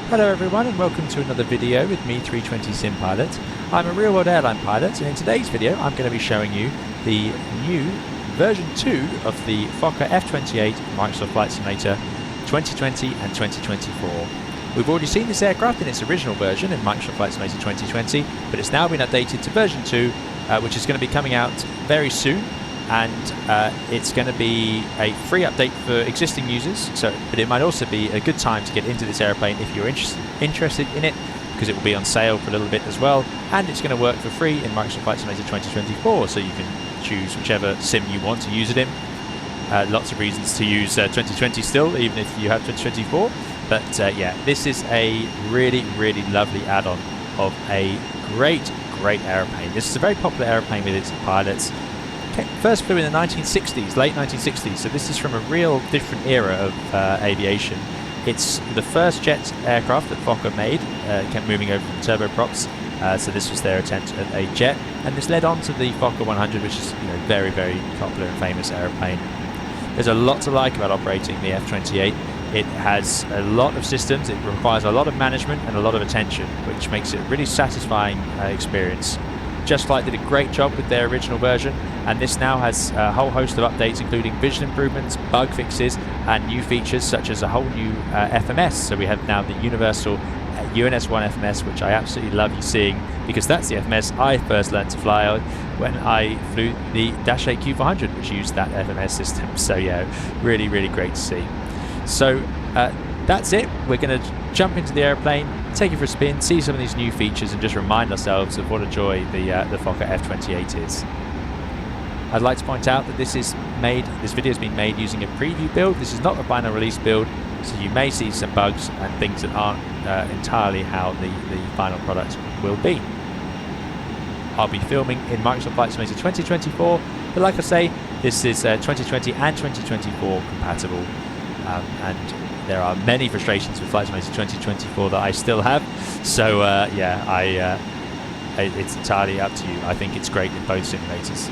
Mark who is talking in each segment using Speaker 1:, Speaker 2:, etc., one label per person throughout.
Speaker 1: Hello everyone and welcome to another video with me, 320 Sim Pilot. I'm a real-world airline pilot, and in today's video I'm going to be showing you the new version 2 of the Fokker F-28 Microsoft Flight Simulator 2020 and 2024. We've already seen this aircraft in its original version in Microsoft Flight Simulator 2020, but it's now been updated to version 2, which is going to be coming out very soon. And it's going to be a free update for existing users, but it might also be a good time to get into this airplane if you're interested in it, because it will be on sale for a little bit as well, and it's going to work for free in Microsoft Flight Simulator 2024, so you can choose whichever sim you want to use it in. Lots of reasons to use 2020 still, even if you have 2024, but yeah, this is a really lovely add-on of a great airplane. This is a very popular airplane with its pilots. First flew in the 1960s, late 1960s, so this is from a real different era of aviation. It's the first jet aircraft that Fokker made, kept moving over from turboprops, so this was their attempt at a jet, and this led on to the Fokker 100, which is very popular and famous airplane. There's a lot to like about operating the F-28. It has a lot of systems, it requires a lot of management and a lot of attention, which makes it a really satisfying experience. JustFlight did a great job with their original version, and this now has a whole host of updates, including vision improvements, bug fixes, and new features such as a whole new FMS. So we have now the universal UNS-1 FMS, which I absolutely love seeing, because that's the FMS I first learned to fly on when I flew the Dash 8 Q400, which used that FMS system. So yeah, really great to see. So that's it. We're going to jump into the airplane, take it for a spin, see some of these new features, and just remind ourselves of what a joy the Fokker F-28 is. I'd like to point out that this video has been made using a preview build. This is not a final release build, so you may see some bugs and things that aren't entirely how the final product will be. I'll be filming in Microsoft Flight Simulator 2024, but like I say, this is 2020 and 2024 compatible, and there are many frustrations with Flight Simulator 2024 that I still have, so yeah, it's entirely up to you. I think it's great in both simulators.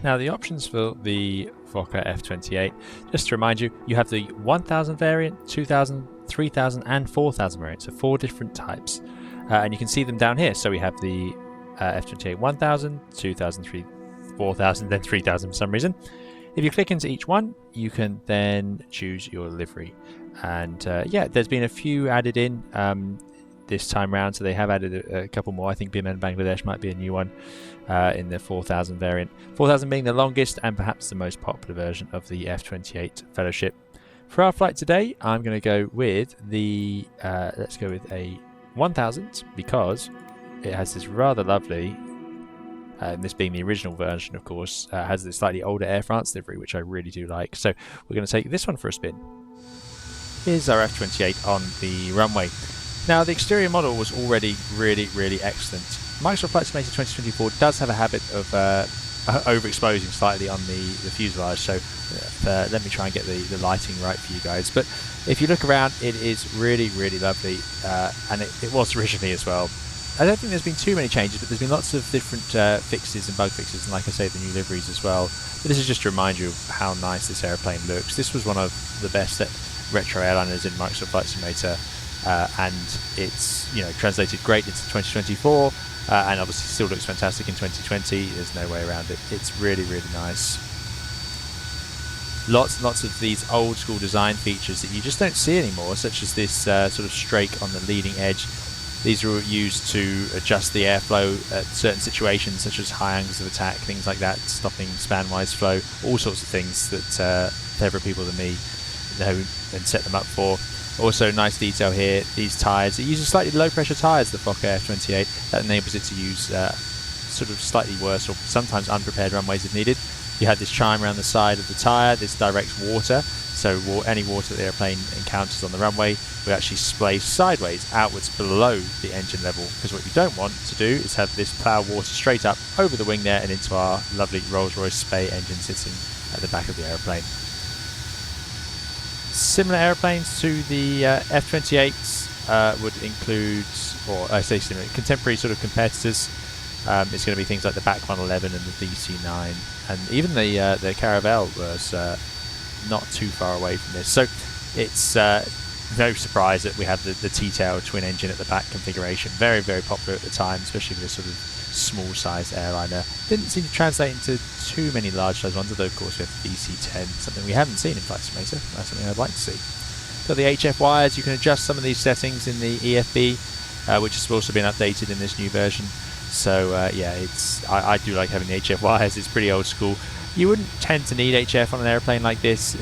Speaker 1: Now, the options for the Fokker F-28, just to remind you, you have the 1000 variant, 2000, 3000 and 4000 variant, so 4 different types, and you can see them down here. So we have the F-28 1000, 2000, 4000, then 3000 for some reason. If you click into each one, you can then choose your livery, and yeah, there's been a few added in this time round, so they have added a couple more. I think BMN Bangladesh might be a new one in the 4000 variant. 4000 being the longest and perhaps the most popular version of the F-28 Fellowship. For our flight today, I'm going to go with the let's go with a 1000, because it has this rather lovely, this being the original version, of course, has this slightly older Air France livery, which I really do like. So we're going to take this one for a spin. Here's our F-28 on the runway. Now, the exterior model was already really excellent. Microsoft Flight Simulator 2024 does have a habit of overexposing slightly on the fuselage, so let me try and get the lighting right for you guys. But if you look around, it is really lovely, and it was originally as well. I don't think there's been too many changes, but there's been lots of different fixes and bug fixes, and like I say, the new liveries as well. But this is just to remind you of how nice this airplane looks. This was one of the best retro airliners in Microsoft Flight Simulator, and it's translated great into 2024, and obviously still looks fantastic in 2020. There's no way around it. It's really nice. Lots of these old school design features that you just don't see anymore, such as this sort of strake on the leading edge. These are used to adjust the airflow at certain situations, such as high angles of attack, things like that, stopping span-wise flow, all sorts of things that clever people than me know and set them up for. Also, nice detail here, these tyres. It uses slightly low-pressure tyres, the Fokker F-28. That enables it to use sort of slightly worse or sometimes unprepared runways if needed. You have this chime around the side of the tyre. This directs water, so any water that the airplane encounters on the runway will actually splash sideways outwards below the engine level, because what you don't want to do is have this plough water straight up over the wing there and into our lovely Rolls-Royce Spey engine sitting at the back of the airplane. Similar airplanes to the F-28s would include, or I say similar, contemporary sort of competitors. It's going to be things like the BAC 111 and the DC-9, and even the Caravelle was not too far away from this. So it's no surprise that we have the T-tail twin engine at the back configuration. Very, very popular at the time, especially with a sort of small sized airliner. Didn't seem to translate into too many large size ones, although of course we have the DC-10, something we haven't seen in Flight Simulator. That's something I'd like to see. Got the HF wires. You can adjust some of these settings in the EFB, which has also been updated in this new version. So yeah, I do like having the HF wires. It's pretty old school. You wouldn't tend to need HF on an airplane like this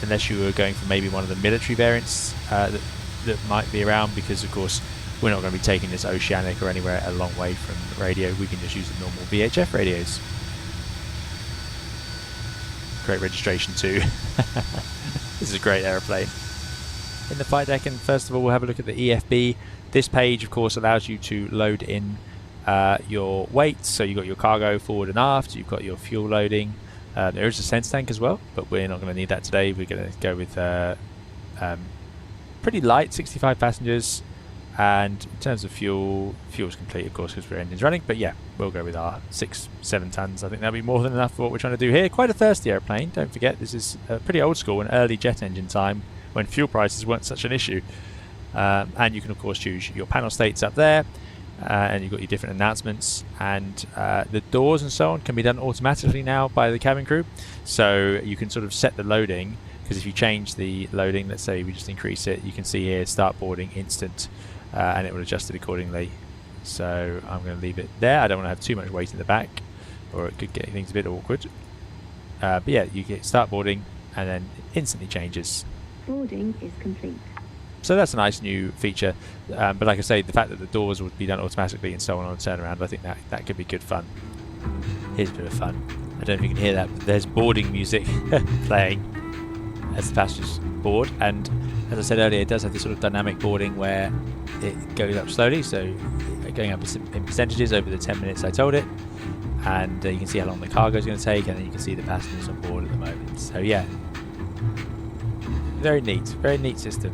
Speaker 1: unless you were going for maybe one of the military variants that might be around, because of course we're not going to be taking this oceanic or anywhere a long way from the radio. We can just use the normal VHF radios. Great registration too. This is a great airplane. In the flight deck, and first of all we'll have a look at the EFB. This page of course allows you to load in your weight. So you've got your cargo forward and aft, you've got your fuel loading. There is a sense tank as well, but we're not going to need that today. We're going to go with pretty light, 65 passengers, and in terms of fuel's complete of course because our engine's running, but yeah, we'll go with our 6-7 tons. I think that'll be more than enough for what we're trying to do here. Quite a thirsty airplane, don't forget this is pretty old school and early jet engine time when fuel prices weren't such an issue. And you can of course choose your panel states up there. And you've got your different announcements, and the doors and so on can be done automatically now by the cabin crew. So you can sort of set the loading, because if you change the loading, let's say we just increase it, you can see here start boarding instant, and it will adjust it accordingly. So I'm going to leave it there. I don't want to have too much weight in the back or it could get things a bit awkward. But yeah, you get start boarding and then it instantly changes.
Speaker 2: Boarding is complete.
Speaker 1: So that's a nice new feature, but like I say, the fact that the doors would be done automatically and so on turnaround, I think that could be good fun. Here's a bit of fun. I don't know if you can hear that, but there's boarding music playing as the passengers board, and as I said earlier, it does have this sort of dynamic boarding where it goes up slowly, so going up in percentages over the 10 minutes I told it, and you can see how long the cargo is going to take, and then you can see the passengers on board at the moment. So yeah, very neat system.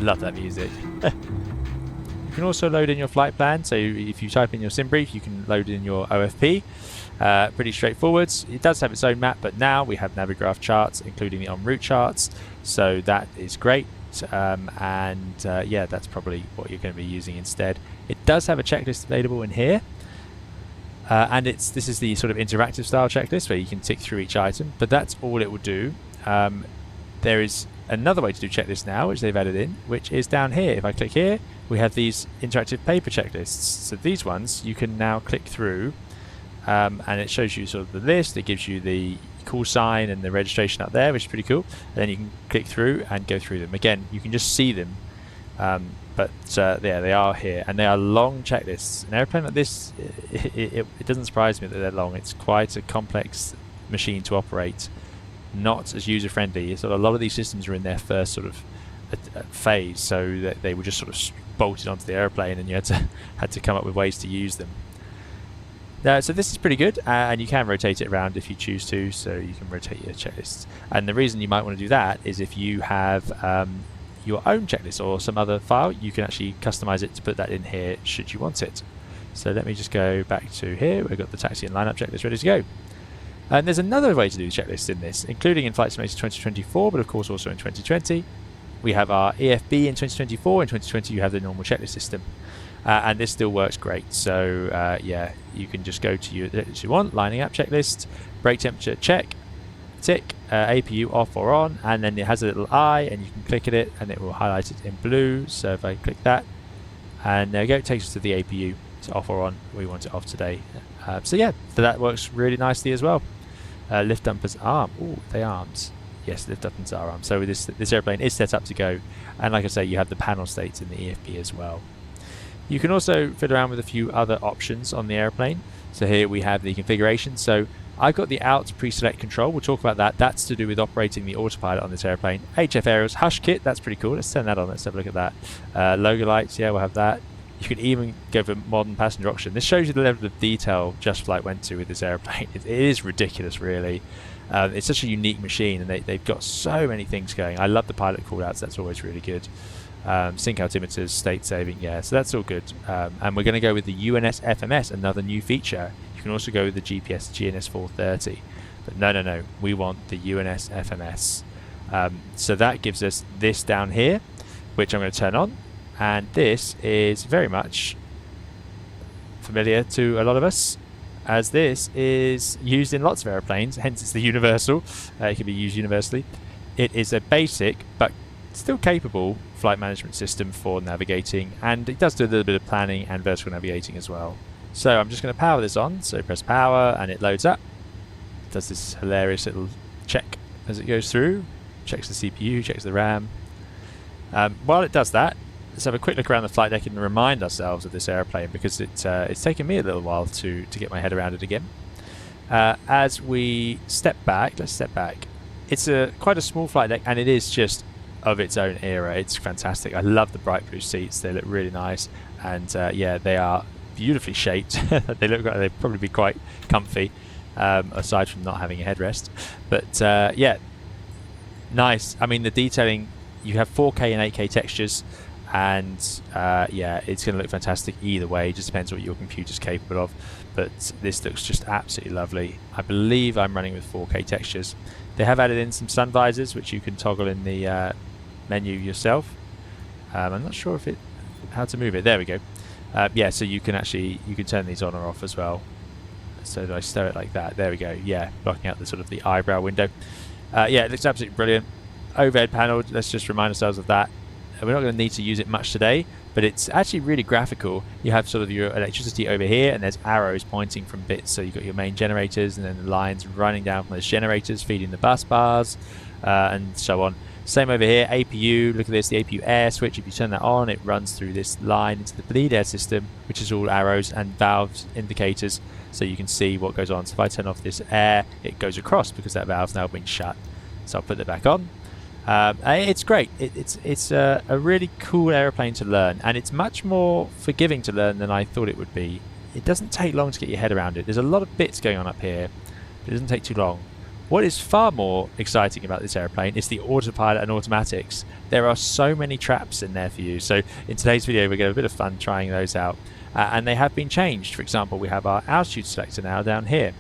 Speaker 1: Love that music. You can also load in your flight plan, so if you type in your sim brief you can load in your OFP. Pretty straightforward. It does have its own map, but now we have Navigraph charts including the en route charts, so that is great. Yeah, that's probably what you're going to be using instead. It does have a checklist available in here, and this is the sort of interactive style checklist where you can tick through each item, but that's all it will do. There is another way to do checklists now, which they've added in, which is down here. If I click here, we have these interactive paper checklists. So these ones you can now click through, and it shows you sort of the list. It gives you the call sign and the registration up there, which is pretty cool. And then you can click through and go through them. Again, you can just see them, but there they are here, and they are long checklists. An airplane like this, it doesn't surprise me that they're long. It's quite a complex machine to operate. Not as user friendly. So a lot of these systems are in their first sort of phase, so that they were just sort of bolted onto the airplane, and you had to come up with ways to use them. So this is pretty good, and you can rotate it around if you choose to. So you can rotate your checklists, and the reason you might want to do that is if you have your own checklist or some other file, you can actually customize it to put that in here should you want it. So let me just go back to here. We've got the taxi and lineup checklist ready to go. And there's another way to do the checklist in this, including in Flight Simulator 2024, but of course also in 2020. We have our EFB in 2024. In 2020 you have the normal checklist system. And this still works great. So yeah, you can just go to your checklist you want, lining up checklist, brake temperature check, tick, APU off or on, and then it has a little eye, and you can click at it and it will highlight it in blue. So if I click that, and there we go, it takes us to the APU. It's off or on. We want it off today. So yeah, so that works really nicely as well. Lift dampers arm. Oh, they arms. Yes, lift dampers are arms. So this airplane is set up to go, and like I say, you have the panel states in the EFB as well. You can also fiddle around with a few other options on the airplane. So here we have the configuration. So I've got the out pre-select control. We'll talk about that. That's to do with operating the autopilot on this airplane. HF Aerials Hush Kit. That's pretty cool. Let's turn that on. Let's have a look at that. Logo lights. Yeah, we'll have that. You can even go for modern passenger option. This shows you the level of detail JustFlight went to with this airplane. It is ridiculous, really. It's such a unique machine, and they've got so many things going. I love the pilot callouts. That's always really good. Sync altimeters, state saving, yeah, so that's all good. And we're going to go with the UNS FMS, another new feature. You can also go with the GPS GNS 430, but no, we want the UNS FMS. So that gives us this down here, which I'm going to turn on, and this is very much familiar to a lot of us, as this is used in lots of aeroplanes, hence it's the universal. It can be used universally. It is a basic but still capable flight management system for navigating, and it does do a little bit of planning and vertical navigating as well. So I'm just going to power this on, so press power and it loads up. It does this hilarious little check as it goes through, checks the CPU, checks the RAM. While it does that, let's have a quick look around the flight deck and remind ourselves of this airplane, because it's taken me a little while to get my head around it again. As we step back, let's step back. It's quite a small flight deck, and it is just of its own era. It's fantastic. I love the bright blue seats. They look really nice, and yeah, they are beautifully shaped. They look like they'd probably be quite comfy, aside from not having a headrest. But yeah, nice. I mean, the detailing, you have 4K and 8K textures, and yeah, it's going to look fantastic either way. It just depends what your computer's capable of, but this looks just absolutely lovely. I believe I'm running with 4K textures. They have added in some sun visors, which you can toggle in the menu yourself. I'm not sure if how to move it. There we go. Yeah, so you can turn these on or off as well. So do I stow it like that? There we go. Yeah, blocking out the sort of the eyebrow window. Yeah, it looks absolutely brilliant. Overhead panel, let's just remind ourselves of that. We're not going to need to use it much today, but it's actually really graphical. You have sort of your electricity over here, and there's arrows pointing from bits. So you've got your main generators, and then the lines running down from those generators, feeding the bus bars, and so on. Same over here, APU. Look at this, the APU air switch. If you turn that on, it runs through this line into the bleed air system, which is all arrows and valves indicators, so you can see what goes on. So if I turn off this air, it goes across because that valve's now been shut. So I'll put it back on. It's great. It's a really cool aeroplane to learn, and it's much more forgiving to learn than I thought it would be. It doesn't take long to get your head around it. There's a lot of bits going on up here, but it doesn't take too long. What is far more exciting about this airplane is the autopilot and automatics. There are so many traps in there for you. So in today's video, we're going to have a bit of fun trying those out, and they have been changed. For example, we have our altitude selector now down here.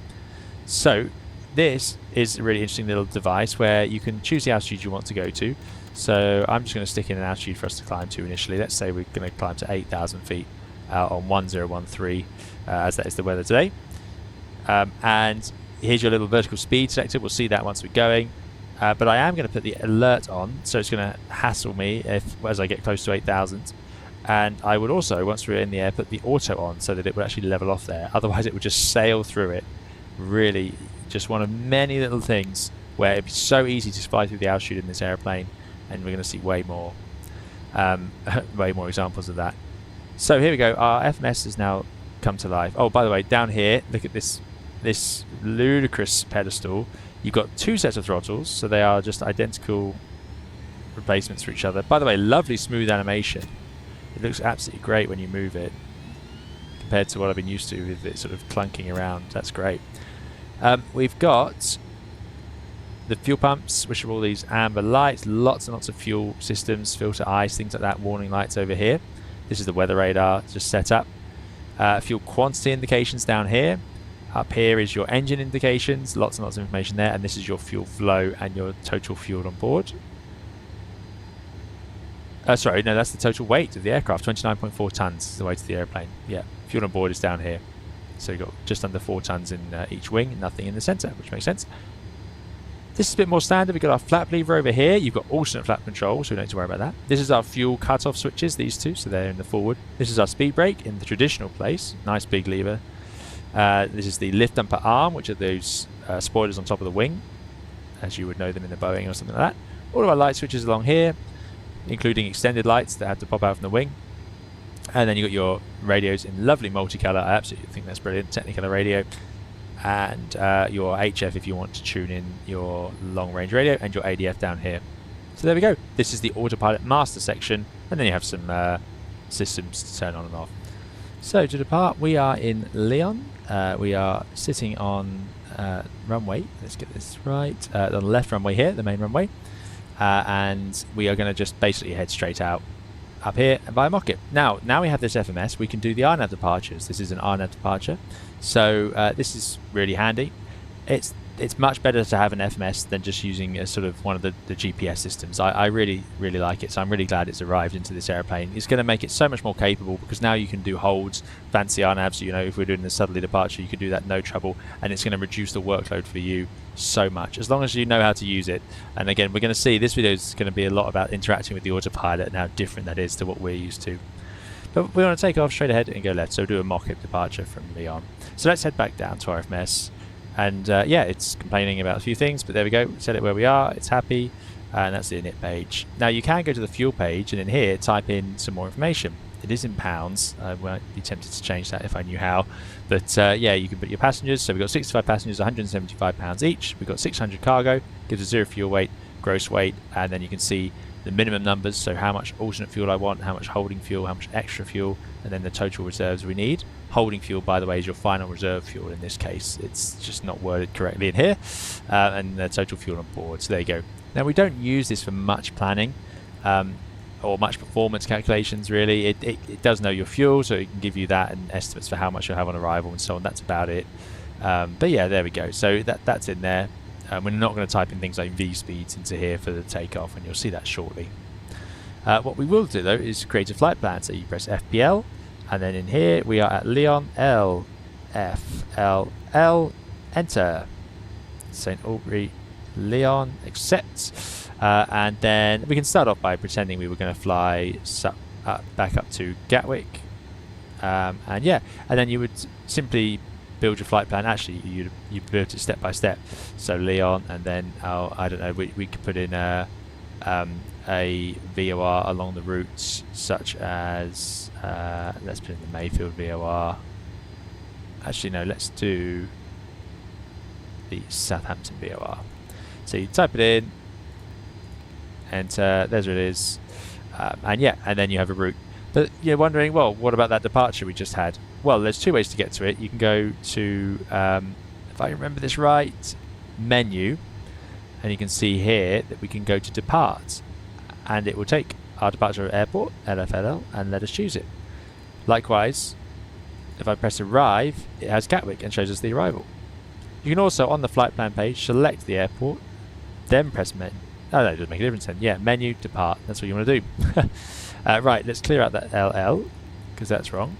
Speaker 1: So this is a really interesting little device where you can choose the altitude you want to go to. So I'm just going to stick in an altitude for us to climb to initially. Let's say we're going to climb to 8,000 feet on 1013, as that is the weather today. And here's your little vertical speed selector. We'll see that once we're going. But I am going to put the alert on, so it's going to hassle me as I get close to 8,000. And I would also, once we're in the air, put the auto on so that it would actually level off there. Otherwise, it would just sail through it. Really, just one of many little things where it'd be so easy to fly through the altitude in this airplane, and we're going to see way more examples of that. So here we go. Our FMS has now come to life. Oh, by the way, down here, look at this ludicrous pedestal. You've got two sets of throttles, so they are just identical replacements for each other. By the way, lovely smooth animation. It looks absolutely great when you move it compared to what I've been used to with it sort of clunking around. That's great. We've got the fuel pumps, which are all these amber lights, lots and lots of fuel systems, filter ice, things like that, warning lights over here. This is the weather radar just set up. Fuel quantity indications down here. Up here is your engine indications, lots and lots of information there, and this is your fuel flow and your total fuel on board. Sorry, no, that's the total weight of the aircraft, 29.4 tons is the weight of the airplane. Yeah, fuel on board is down here. So you've got just under 4 tons in each wing, nothing in the centre, which makes sense. This is a bit more standard. We've got our flap lever over here. You've got alternate flap control, so we don't need to worry about that. This is our fuel cut-off switches, these two, so they're in the forward. This is our speed brake in the traditional place. Nice big lever. This is the lift dumper arm, which are those spoilers on top of the wing, as you would know them in a Boeing or something like that. All of our light switches along here, including extended lights that have to pop out from the wing. And then you've got your radios in lovely multicolour. I absolutely think that's brilliant. Technicolor radio. And your HF if you want to tune in your long range radio, and your ADF down here. So there we go. This is the autopilot master section, and then you have some systems to turn on and off. So to depart, we are in Lyon. We are sitting on runway. Let's get this right. On the left runway here, the main runway. And we are going to just basically head straight out. up here and via mock it. Now we have this FMS, we can do the RNAV departures. This is an RNAV departure, so this is really handy. It's much better to have an FMS than just using a sort of one of the GPS systems. I really like it, so I'm really glad it's arrived into this airplane. It's going to make it so much more capable, because now you can do holds, fancy RNAVs. You know, if we're doing the southerly departure, you could do that no trouble, and it's going to reduce the workload for you so much, as long as you know how to use it. And again, we're going to see this video is going to be a lot about interacting with the autopilot and how different that is to what we're used to. But we want to take off straight ahead and go left, so do a mock-up departure from Lyon. So let's head back down to our FMS. And yeah, it's complaining about a few things, but there we go. Set it where we are. It's happy, and that's the init page. Now you can go to the fuel page, and in here type in some more information. It is in pounds. I might be tempted to change that if I knew how. But yeah, you can put your passengers. So we've got 65 passengers, 175 pounds each. We've got 600 cargo, gives us 0 fuel weight, gross weight, and then you can see the minimum numbers. So how much alternate fuel I want, how much holding fuel, how much extra fuel, and then the total reserves we need. Holding fuel, by the way, is your final reserve fuel in this case. It's just not worded correctly in here. And the total fuel on board. So there you go. Now we don't use this for much planning or much performance calculations really. It does know your fuel, so it can give you that and estimates for how much you'll have on arrival and so on. That's about it. But yeah, there we go. So that's in there. We're not going to type in things like V speeds into here for the takeoff, and you'll see that shortly. What we will do though is create a flight plan. So you press FPL, and then in here we are at Lyon L F L L, enter. St. Aubrey Lyon, accept. And then we can start off by pretending we were going to fly back up to Gatwick. And yeah, and then you would simply build your flight plan. Actually, you build it step by step. So Lyon, and then I don't know, we could put in a VOR along the routes, such as let's put in the Mayfield VOR. Actually, no, let's do the Southampton VOR. So you type it in, enter. There's what it is, and yeah, and then you have a route. But you're wondering, well, what about that departure we just had? Well, there's two ways to get to it. You can go to, if I remember this right, menu, and you can see here that we can go to depart, and it will take our departure airport, LFLL, and let us choose it. Likewise, if I press arrive, it has Gatwick and shows us the arrival. You can also, on the flight plan page, select the airport, then press menu. Oh, no, it doesn't make a difference then. Yeah, menu, depart. That's what you want to do. Right, let's clear out that LL, because that's wrong.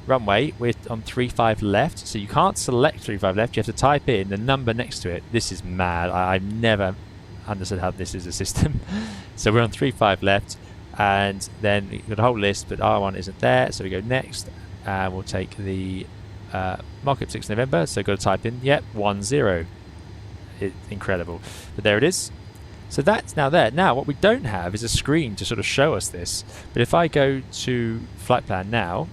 Speaker 1: Runway, we're on 35 left, so you can't select 35 left. You have to type in the number next to it. This is mad. I've never understood how this is a system. So we're on 35 left, and then you've got a whole list, but R1 isn't there, so we go next, and we'll take the markup 6 November, so got to type in, yep, 10. Incredible. But there it is. So that's now there. Now what we don't have is a screen to sort of show us this, but if I go to flight plan now,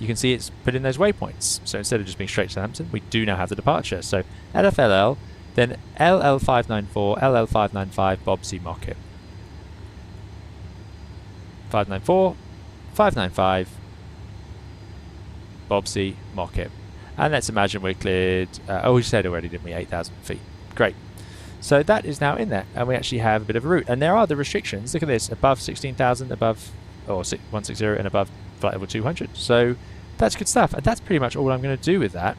Speaker 1: you can see it's put in those waypoints. So instead of just being straight to Southampton, we do now have the departure. So LFLL, then LL594, LL595, Bobsey Mocket. 594, 595, Bobsey Mocket. And let's imagine we're cleared, we said already, didn't we, 8,000 feet. Great. So that is now in there, and we actually have a bit of a route. And there are the restrictions. Look at this, above 16,000, above, or 160 and above flight level 200. So that's good stuff, and that's pretty much all I'm going to do with that.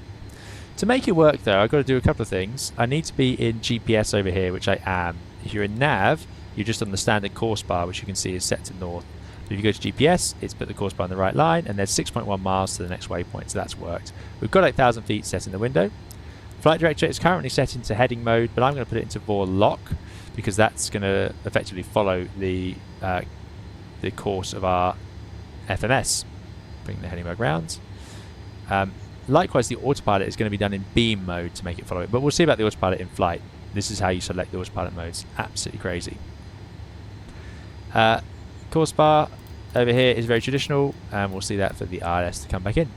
Speaker 1: To make it work though, I've got to do a couple of things. I need to be in GPS over here, which I am. If you're in nav, you're just on the standard course bar, which you can see is set to north. But if you go to GPS, it's put the course bar on the right line, and there's 6.1 miles to the next waypoint, so that's worked. We've got 8,000 feet set in the window. Flight director is currently set into heading mode, but I'm going to put it into VOR lock, because that's going to effectively follow the course of our FMS. Bring the heading mode round. Likewise, the autopilot is going to be done in beam mode to make it follow it, but we'll see about the autopilot in flight. This is how you select the autopilot modes. Absolutely crazy. Course bar over here is very traditional, and we'll see that for the ILS to come back in.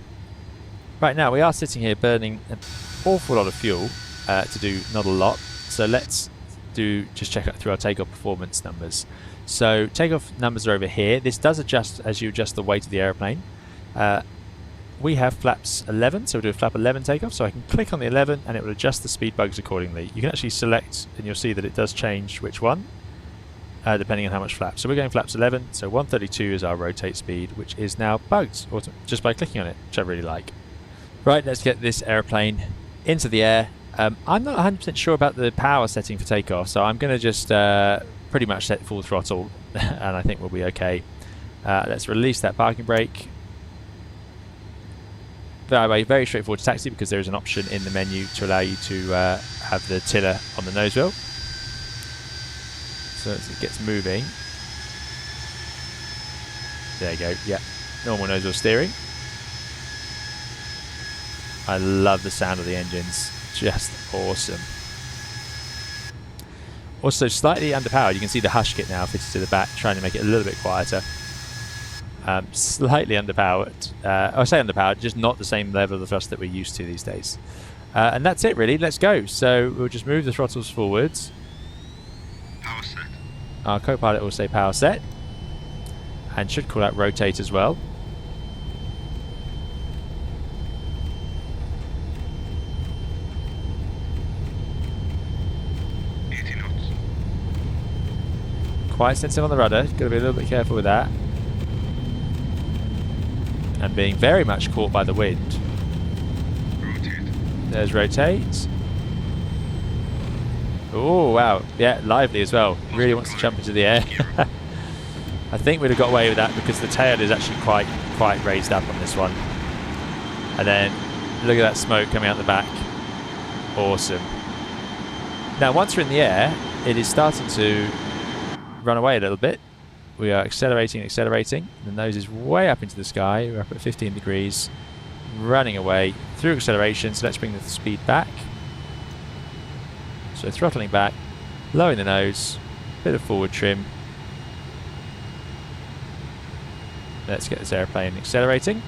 Speaker 1: Right, now we are sitting here burning an awful lot of fuel to do not a lot, so let's just check out through our takeoff performance numbers. So takeoff numbers are over here. This does adjust as you adjust the weight of the airplane. We have flaps 11, so we'll do a flap 11 takeoff, so I can click on the 11 and it will adjust the speed bugs accordingly. You can actually select, and you'll see that it does change which one. depending on how much flaps. So we're going flaps 11, so 132 is our rotate speed, which is now bugged just by clicking on it, which I really like. Right, let's get this aeroplane into the air. I'm not 100% sure about the power setting for takeoff, so I'm going to just pretty much set full throttle, and I think we'll be okay. Let's release that parking brake. Very straightforward to taxi, because there is an option in the menu to allow you to have the tiller on the nose wheel. So as it gets moving, there you go. Yeah, normal nose wheel steering. I love the sound of the engines, just awesome. Also slightly underpowered. You can see the hush kit now fitted to the back, trying to make it a little bit quieter. Slightly underpowered. I say underpowered, just not the same level of the thrust that we're used to these days. And that's it really. Let's go. So we'll just move the throttles forwards.
Speaker 3: Power set.
Speaker 1: Our co-pilot will say power set, and should call out rotate as well. Quite sensitive on the rudder, got to be a little bit careful with that. And being very much caught by the wind.
Speaker 3: Rotate.
Speaker 1: There's rotate. Oh wow, yeah, lively as well. Really wants to jump into the air. I think we'd have got away with that because the tail is actually quite raised up on this one. And then look at that smoke coming out the back. Awesome. Now once we're in the air, it is starting to run away a little bit. We are accelerating. The nose is way up into the sky. We're up at 15 degrees, running away through acceleration. So let's bring the speed back. So throttling back, lowering the nose, bit of forward trim. Let's get this airplane accelerating.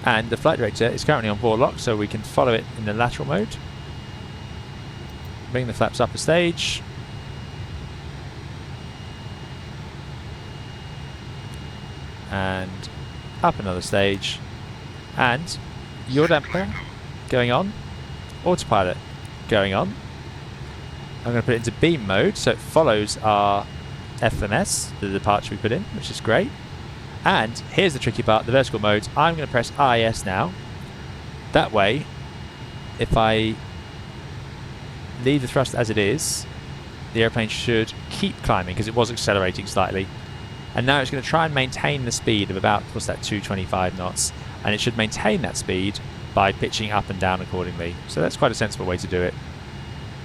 Speaker 1: And the flight director is currently on board lock, so we can follow it in the lateral mode. Bring the flaps up a stage. And up another stage. And yaw damper going on. Autopilot going on. I'm going to put it into beam mode so it follows our FMS, the departure we put in, which is great. And here's the tricky part, the vertical modes. I'm going to press IS now. That way, if I leave the thrust as it is, the airplane should keep climbing because it was accelerating slightly. And now it's going to try and maintain the speed of about, what's that, 225 knots. And it should maintain that speed by pitching up and down accordingly. So that's quite a sensible way to do it.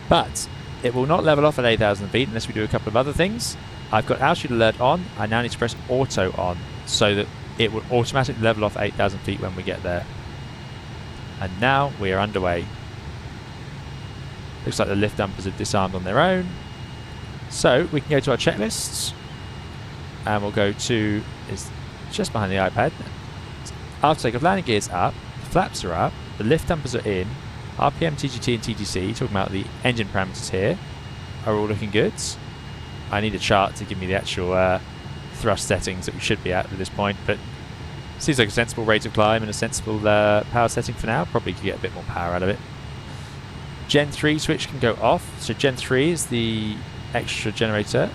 Speaker 1: But it will not level off at 8,000 feet unless we do a couple of other things. I've got altitude alert on. I now need to press auto on so that it will automatically level off 8,000 feet when we get there. And now we are underway. Looks like the lift dampers have disarmed on their own. So we can go to our checklists. And we'll go to, it's just behind the iPad. After takeoff, landing gears up, the flaps are up, the lift dampers are in, RPM, TGT and TTC, talking about the engine parameters here, are all looking good. I need a chart to give me the actual thrust settings that we should be at this point, but seems like a sensible rate of climb and a sensible power setting for now. Probably could get a bit more power out of it. Gen 3 switch can go off, so Gen 3 is the extra generator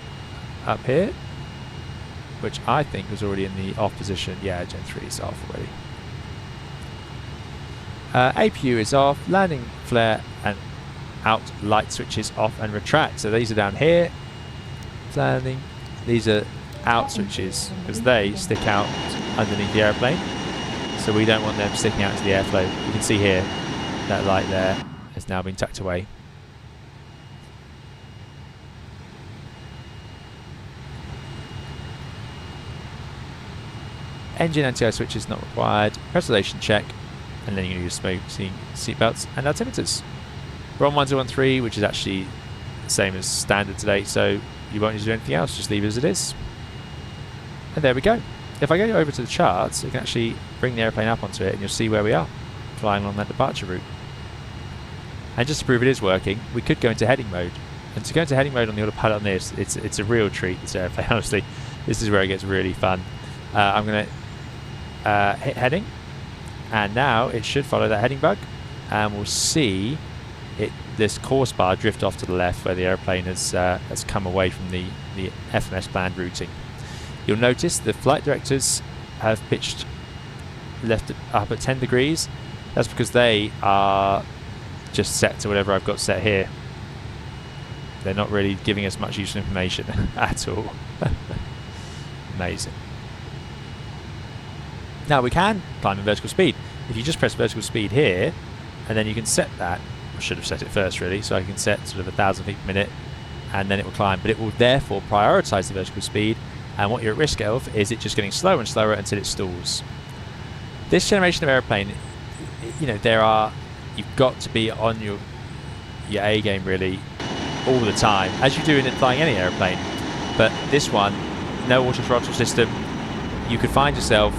Speaker 1: up here, which I think was already in the off position. Yeah, Gen 3 is off already. APU is off, landing flare and out light switches off and retract. So these are down here, landing. These are out switches because they stick out underneath the airplane. So we don't want them sticking out into the airflow. You can see here, that light there has now been tucked away. Engine anti-air switches not required. Pressurization check, and then you can use smoking seat belts and altimeters. We're on 1013, which is actually the same as standard today, so you won't need to do anything else, just leave it as it is. And there we go. If I go over to the charts, you can actually bring the airplane up onto it and you'll see where we are, flying along that departure route. And just to prove it is working, we could go into heading mode. And to go into heading mode on the autopilot on this, it's a real treat, this airplane, honestly. This is where it gets really fun. I'm going to hit heading, and now it should follow that heading bug, and we'll see this course bar drift off to the left where the airplane has come away from the FMS planned routing. You'll notice the flight directors have pitched left it up at 10 degrees. That's because they are just set to whatever I've got set here. They're not really giving us much useful information at all. Amazing. Now we can climb in vertical speed. If you just press vertical speed here, and then you can set that. I should have set it first really, so I can set sort of 1,000 feet per minute, and then it will climb. But it will therefore prioritise the vertical speed, and what you're at risk of is it just getting slower and slower until it stalls. This generation of airplane, you know, you've got to be on your A game really all the time, as you do in flying any airplane. But this one, no auto throttle system, you could find yourself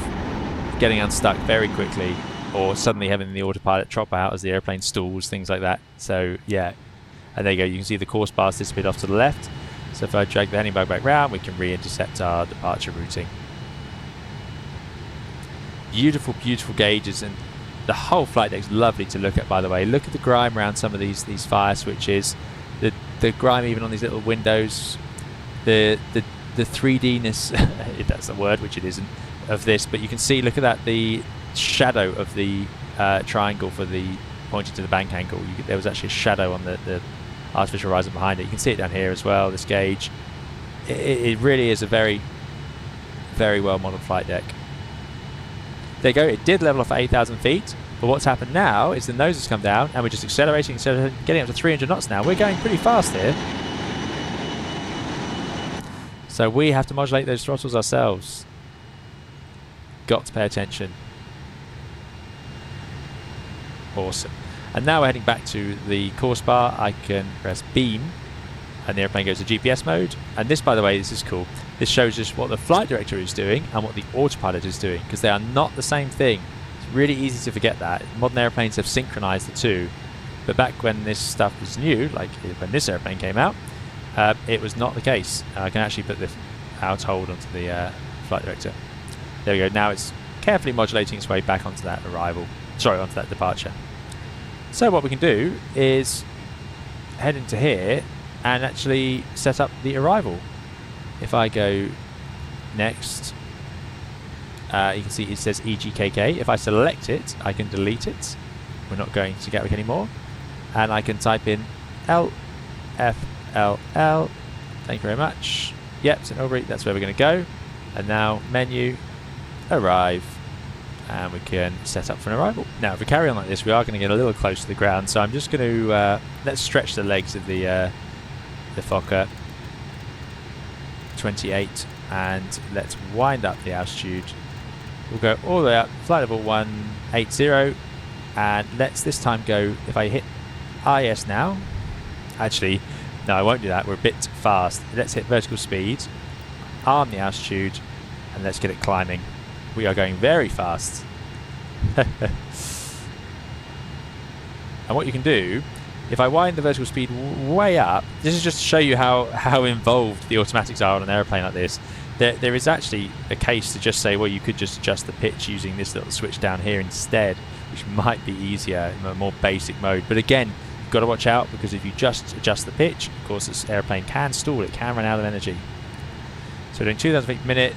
Speaker 1: getting unstuck very quickly, or suddenly having the autopilot drop out as the airplane stalls, things like that. So yeah, and there you go, you can see the course bars disappeared off to the left. So if I drag the handling bar back round, we can re-intercept our departure routing. Beautiful, beautiful gauges, and the whole flight deck's lovely to look at, by the way. Look at the grime around some of these fire switches, the grime even on these little windows, the 3D-ness, if that's the word, which it isn't, of this. But you can see, look at that, the shadow of the triangle for the pointing to the bank angle. There was actually a shadow on the artificial horizon behind it. You can see it down here as well, this gauge. It really is a very, very well modelled flight deck. There you go, it did level off at 8,000 feet, but what's happened now is the nose has come down and we're just accelerating, getting up to 300 knots now. We're going pretty fast here. So we have to modulate those throttles ourselves. Got to pay attention. Awesome. And now we're heading back to the course bar. I can press beam and the airplane goes to GPS mode. And this, by the way, this is cool. This shows us what the flight director is doing and what the autopilot is doing, because they are not the same thing. It's really easy to forget that. Modern airplanes have synchronized the two, but back when this stuff was new, like when this airplane came out, it was not the case. I can actually put the out hold onto the flight director. There we go. Now it's carefully modulating its way back onto that onto that departure. So what we can do is head into here and actually set up the arrival. If I go next, you can see it says EGKK. If I select it, I can delete it. We're not going to Gatwick anymore. And I can type in LFLL. Thank you very much. Yep, St Ilbury, that's where we're going to go. And now menu, arrive, and we can set up for an arrival. Now if we carry on like this, we are going to get a little close to the ground, so I'm just going to let's stretch the legs of the Fokker 28 and let's wind up the altitude. We'll go all the way up, flight level 180, and let's this time go, if I hit IS now, actually no, I won't do that, we're a bit fast. Let's hit vertical speed, arm the altitude, and let's get it climbing. We are going very fast. And what you can do, if I wind the vertical speed way up, this is just to show you how involved the automatics are on an airplane like this. There is actually a case to just say, well, you could just adjust the pitch using this little switch down here instead, which might be easier in a more basic mode. But again, you've got to watch out, because if you just adjust the pitch, of course this airplane can stall, it can run out of energy. So we're doing 2,000 feet per minute,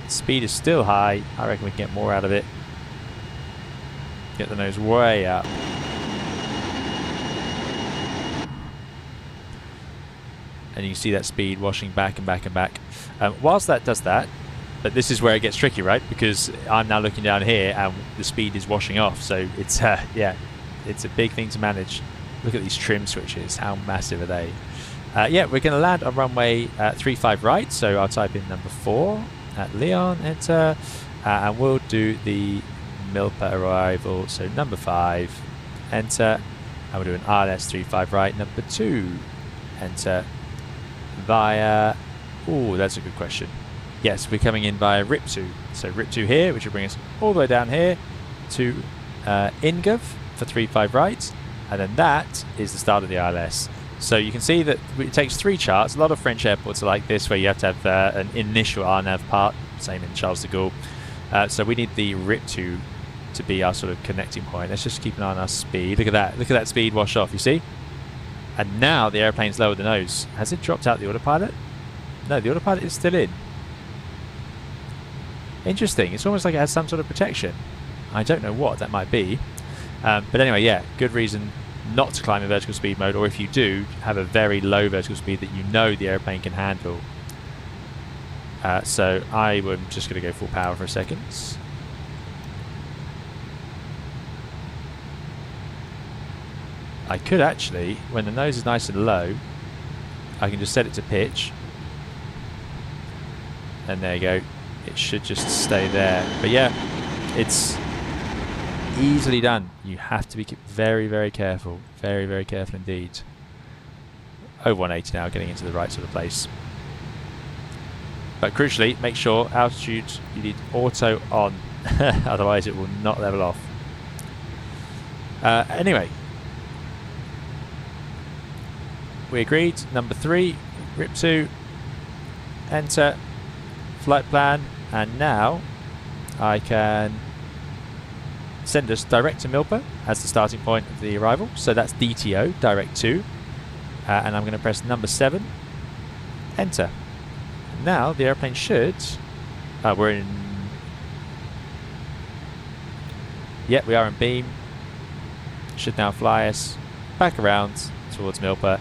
Speaker 1: speed is still high, I reckon we can get more out of it. Get the nose way up. And you can see that speed washing back and back and back. Whilst that does that, but this is where it gets tricky, right? Because I'm now looking down here and the speed is washing off. So it's yeah, it's a big thing to manage. Look at these trim switches. How massive are they? Yeah, we're going to land on runway 35 right. So I'll type in number 4 at Leon, enter, and we'll do the Milpa arrival. So number 5, enter, and we'll do an ILS 35 right, number 2, enter. Via, oh, that's a good question. Yes, we're coming in via RIP2. So RIP2 here, which will bring us all the way down here to Ingov for 35 right, and then that is the start of the ILS. So you can see that it takes 3 charts. A lot of French airports are like this, where you have to have an initial RNAV part, same in Charles de Gaulle. So we need the RIP2 to be our sort of connecting point. Let's just keep an eye on our speed. Look at that. Look at that speed wash off, you see? And now the airplane's lowered the nose. Has it dropped out the autopilot? No, the autopilot is still in. Interesting. It's almost like it has some sort of protection. I don't know what that might be. But anyway, yeah, good reason not to climb in vertical speed mode, or if you do, have a very low vertical speed that you know the airplane can handle. So I'm just going to go full power for a second. I could actually, when the nose is nice and low, I can just set it to pitch. And there you go. It should just stay there. But yeah, it's easily done. You have to be very, very careful. Very, very careful indeed. Over 180 now, getting into the right sort of place. But crucially, make sure altitude, you need auto on. Otherwise it will not level off. Anyway. We agreed. Number 3, RIP 2, enter, flight plan, and now I can send us direct to Milpa as the starting point of the arrival. So that's DTO, direct to, and I'm going to press number 7, enter. Now the airplane should, we're in, yeah, we are in beam, should now fly us back around towards Milpa.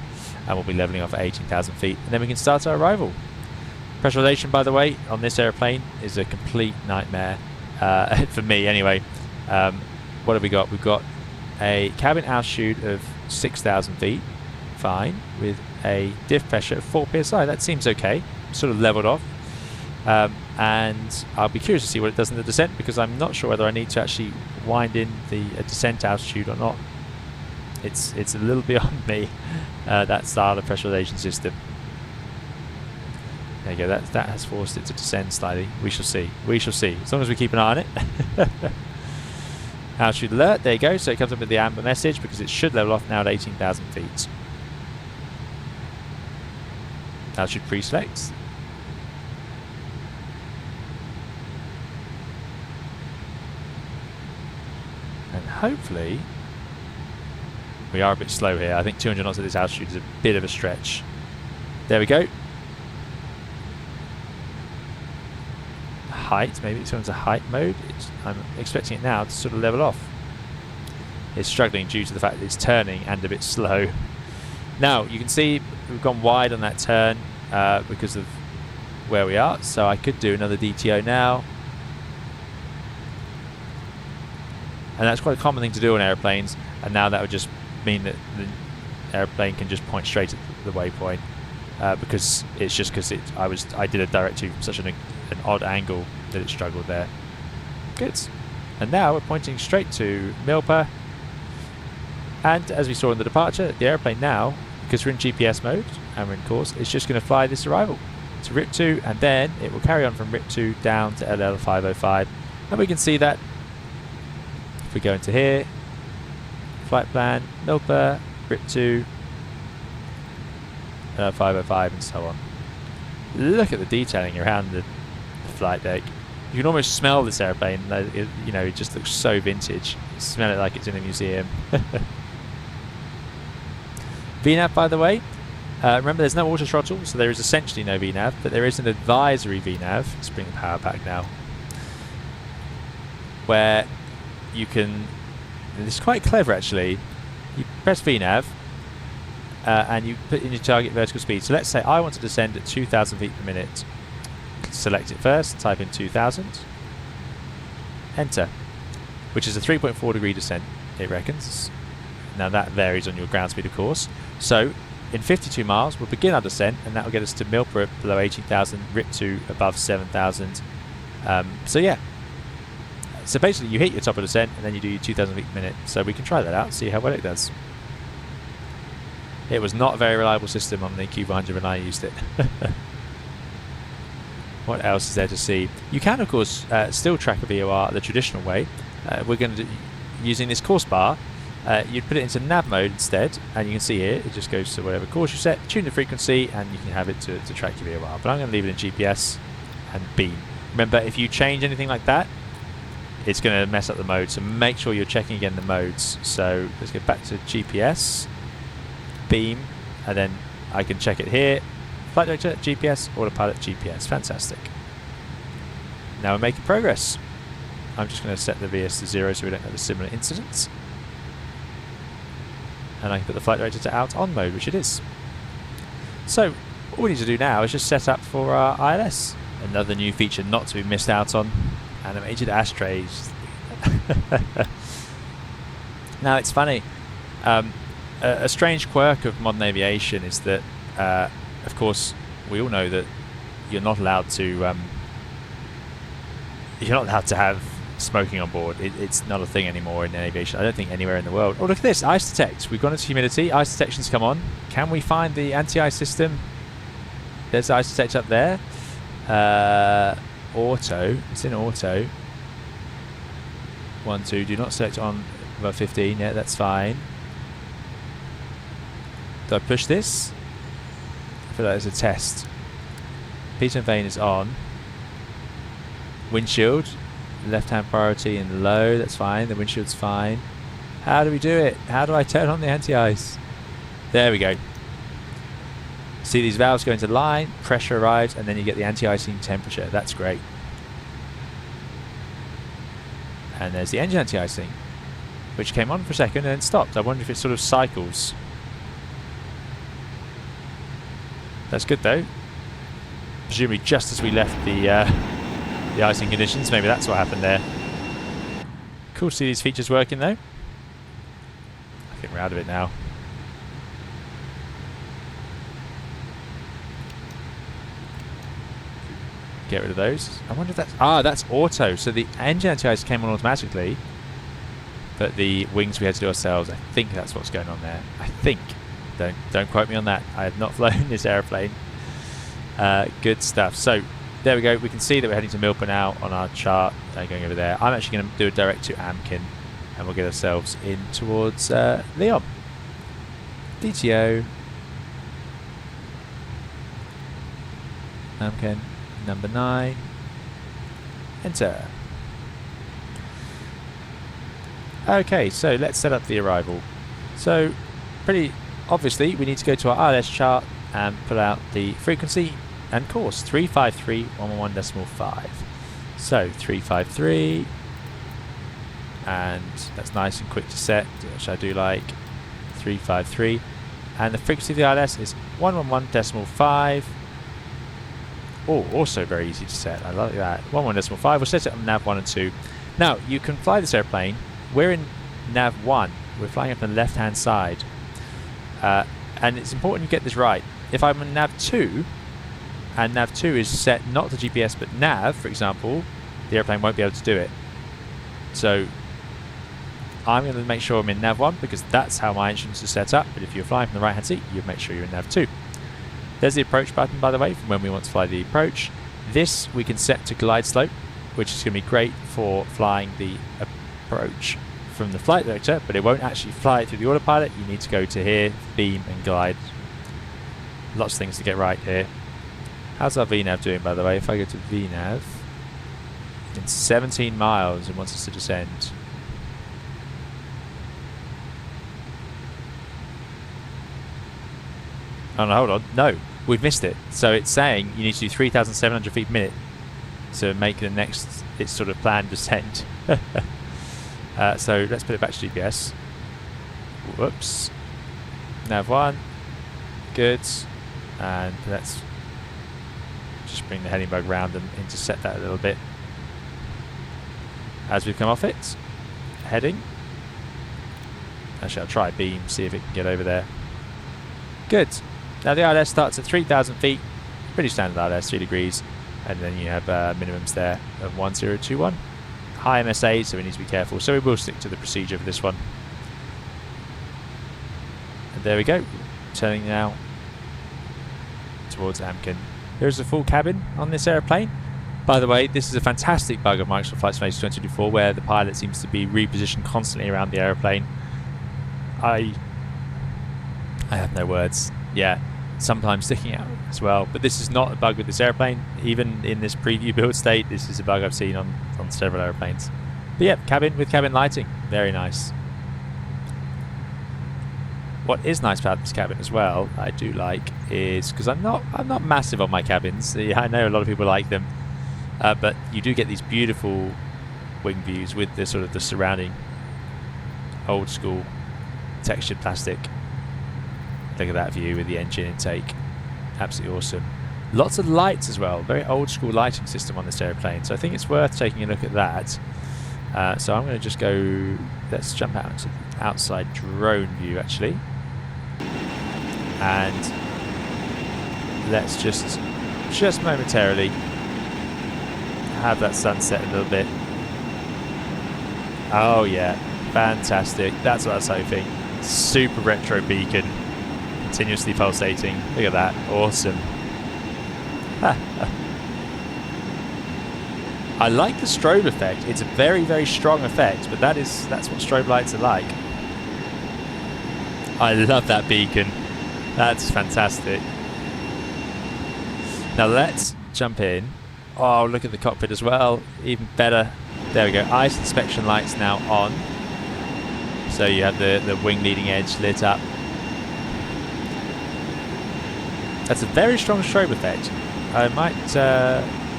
Speaker 1: And we'll be levelling off at 18,000 feet. And then we can start our arrival. Pressurization, by the way, on this airplane is a complete nightmare. For me, anyway. What have we got? We've got a cabin altitude of 6,000 feet. Fine. With a diff pressure of 4 psi. That seems okay. Sort of leveled off. And I'll be curious to see what it does in the descent, because I'm not sure whether I need to actually wind in the descent altitude or not. It's a little beyond me, that style of pressurization system. There you go, that has forced it to descend slightly. We shall see. We shall see. As long as we keep an eye on it. Altitude alert, there you go. So it comes up with the amber message because it should level off now at 18,000 feet. Altitude pre-select. And hopefully... we are a bit slow here. I think 200 knots at this altitude is a bit of a stretch. There we go. Height, maybe it's going to height mode. I'm expecting it now to sort of level off. It's struggling due to the fact that it's turning and a bit slow. Now, you can see we've gone wide on that turn because of where we are. So I could do another DTO now. And that's quite a common thing to do on airplanes. And now that would just mean that the airplane can just point straight at the waypoint because it's just because I did a direct to from such an odd angle that it struggled there. Good. And now we're pointing straight to Milpa, and as we saw in the departure, the airplane now, because we're in GPS mode and we're in course, it's just going to fly this arrival to RIP 2, and then it will carry on from RIP 2 down to LL 505, and we can see that if we go into here, flight plan, Milpa, RIP 2, 505 and so on. Look at the detailing around the flight deck. You can almost smell this airplane. It just looks so vintage. You smell it like it's in a museum. VNAV, by the way, remember there's no auto throttle, so there is essentially no VNAV, but there is an advisory VNAV. Let's bring the power back now, where you can. This is quite clever actually. You press VNAV and you put in your target vertical speed. So let's say I want to descend at 2,000 feet per minute. Select it first, type in 2,000, enter, which is a 3.4 degree descent, it reckons. Now that varies on your ground speed, of course. So in 52 miles, we'll begin our descent, and that will get us to Milpa below 18,000, RIP 2 above 7,000. So yeah. So basically you hit your top of descent and then you do your 2,000 feet per minute. So we can try that out, see how well it does. It was not a very reliable system on the Q400 when I used it. What else is there to see? You can, of course, still track a VOR the traditional way. We're going to do, using this course bar, you'd put it into nav mode instead, and you can see here, it just goes to whatever course you set, tune the frequency, and you can have it to track your VOR. But I'm going to leave it in GPS and beam. Remember, if you change anything like that, it's going to mess up the mode. So make sure you're checking again the modes. So let's get back to GPS, beam, and then I can check it here. Flight director, GPS, autopilot, GPS. Fantastic. Now we're making progress. I'm just going to set the VS to 0 so we don't have a similar incident. And I can put the flight director to out on mode, which it is. So all we need to do now is just set up for our ILS. Another new feature not to be missed out on. Animated ashtrays. Now it's funny. A strange quirk of modern aviation is that, of course, we all know that you're not allowed to have smoking on board. It's not a thing anymore in aviation. I don't think anywhere in the world. Oh, look at this, ice detect. We've gone into humidity. Ice detection's come on. Can we find the anti-ice system? There's ice detect up there. Auto. It's in auto. 1, 2. Do not select on above 15. Yeah, that's fine. Do I push this? I feel like there's a test. Peter and Vane is on. Windshield. Left-hand priority and low. That's fine. The windshield's fine. How do we do it? How do I turn on the anti-ice? There we go. See these valves go into line, pressure arrives, and then you get the anti-icing temperature. That's great. And there's the engine anti-icing, which came on for a second and then stopped. I wonder if it sort of cycles. That's good though. Presumably just as we left the icing conditions, maybe that's what happened there. Cool to see these features working though. I think we're out of it now. Get rid of those. I wonder if that's... that's auto. So the engine anti-ice came on automatically, but the wings we had to do ourselves. I think that's what's going on there. I think. Don't quote me on that. I have not flown this airplane. Good stuff. So there we go. We can see that we're heading to Milpa now on our chart. Going over there. I'm actually going to do a direct to Amkin, and we'll get ourselves in towards Leon. DTO. Amkin. Number 9. Enter. Okay, so let's set up the arrival. So pretty obviously we need to go to our ILS chart and pull out the frequency and course 353.111.5. So 353, and that's nice and quick to set, which I do like. 353, and the frequency of the ILS is 111.5. Oh, also very easy to set. I like that. 111.5. We'll set it on nav 1 and 2. Now, you can fly this airplane. We're in nav 1. We're flying up on the left-hand side. And it's important you get this right. If I'm in nav 2, and nav 2 is set not to GPS but nav, for example, the airplane won't be able to do it. So, I'm going to make sure I'm in nav 1 because that's how my instruments are set up. But if you're flying from the right-hand seat, you make sure you're in nav 2. There's the approach button, by the way, from when we want to fly the approach. This we can set to glide slope, which is going to be great for flying the approach from the flight director, but it won't actually fly it through the autopilot. You need to go to here, beam and glide. Lots of things to get right here. How's our VNAV doing, by the way? If I go to VNAV, it's 17 miles and wants us to descend. Oh no, hold on. No, we've missed it. So it's saying you need to do 3,700 feet per minute to make the next, its sort of planned descent. So let's put it back to GPS. Whoops. Nav 1. Good. And let's just bring the heading bug round and intercept that a little bit. As we've come off it. Heading. Actually, I'll try beam, see if it can get over there. Good. Now the ILS starts at 3,000 feet, pretty standard ILS, 3 degrees, and then you have minimums there of 1021. High MSA, so we need to be careful, so we will stick to the procedure for this one. And there we go, turning now towards Amkin. Here's the full cabin on this airplane. By the way, this is a fantastic bug of Microsoft Flight Simulator 2024 where the pilot seems to be repositioned constantly around the airplane. I have no words. Yeah, sometimes sticking out as well. But this is not a bug with this airplane. Even in this preview build state, this is a bug I've seen on several airplanes. But yeah, cabin with cabin lighting, very nice. What is nice about this cabin as well, I do like, is because I'm not massive on my cabins. Yeah, I know a lot of people like them, but you do get these beautiful wing views with the sort of the surrounding old school textured plastic. Look at that view with the engine intake, absolutely awesome. Lots of lights as well, very old school lighting system on this airplane. So I think it's worth taking a look at that. So I'm going to just go. Let's jump out to the outside drone view actually. And let's just momentarily have that sunset a little bit. Oh yeah, fantastic. That's what I was hoping. Super retro beacon, continuously pulsating. Look at that, awesome. I like the strobe effect. It's a very, very strong effect, but that's what strobe lights are like. I love that beacon. That's fantastic. Now let's jump in. Oh, look at the cockpit as well. Even better. There we go. Ice inspection lights now on. So you have the wing leading edge lit up. That's a very strong strobe effect. I might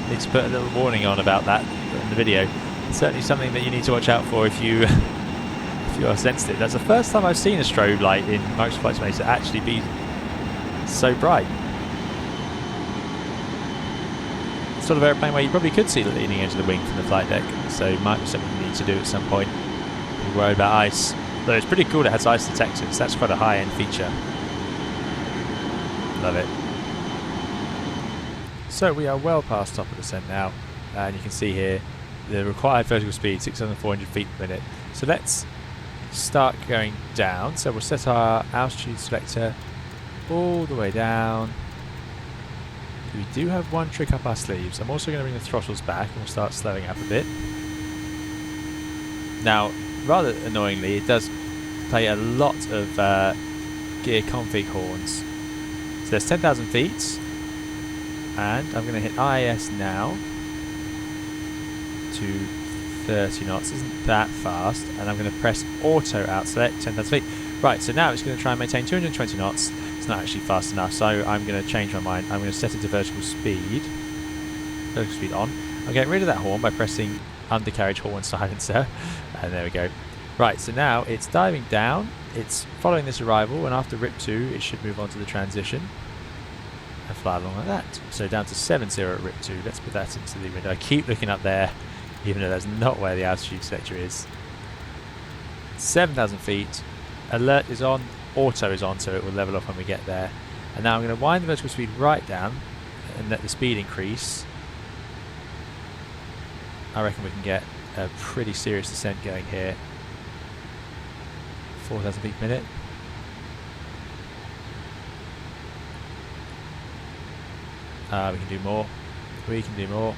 Speaker 1: need to put a little warning on about that in the video. It's certainly something that you need to watch out for if you are sensitive. That's the first time I've seen a strobe light in Microsoft Flight Simulator actually be so bright. It's sort of airplane where you probably could see the leading edge of the wing from the flight deck, so it might be something you need to do at some point. You're worried about ice. Though it's pretty cool it has ice detectors. That's quite a high-end feature. Love it. So we are well past top of descent now, and you can see here the required vertical speed 6,400 feet per minute. So let's start going down. So we'll set our altitude selector all the way down. We do have one trick up our sleeves. I'm also going to bring the throttles back and we'll start slowing up a bit. Now, rather annoyingly, it does play a lot of gear config horns. So there's 10,000 feet, and I'm going to hit IIS now to 30 knots. Isn't that fast? And I'm going to press auto out select 10,000 feet. Right, so now it's going to try and maintain 220 knots. It's not actually fast enough, so I'm going to change my mind. I'm going to set it to vertical speed. Vertical speed on. I'm getting rid of that horn by pressing undercarriage horn silencer. And there we go. Right, so now it's diving down. It's following this arrival, and after RIP 2, it should move on to the transition and fly along like that. So down to 70 at RIP 2. Let's put that into the window. I keep looking up there, even though that's not where the altitude selector is. 7,000 feet. Alert is on. Auto is on, so it will level off when we get there. And now I'm going to wind the vertical speed right down and let the speed increase. I reckon we can get a pretty serious descent going here. 4,000 feet per minute. We can do more. We can do more.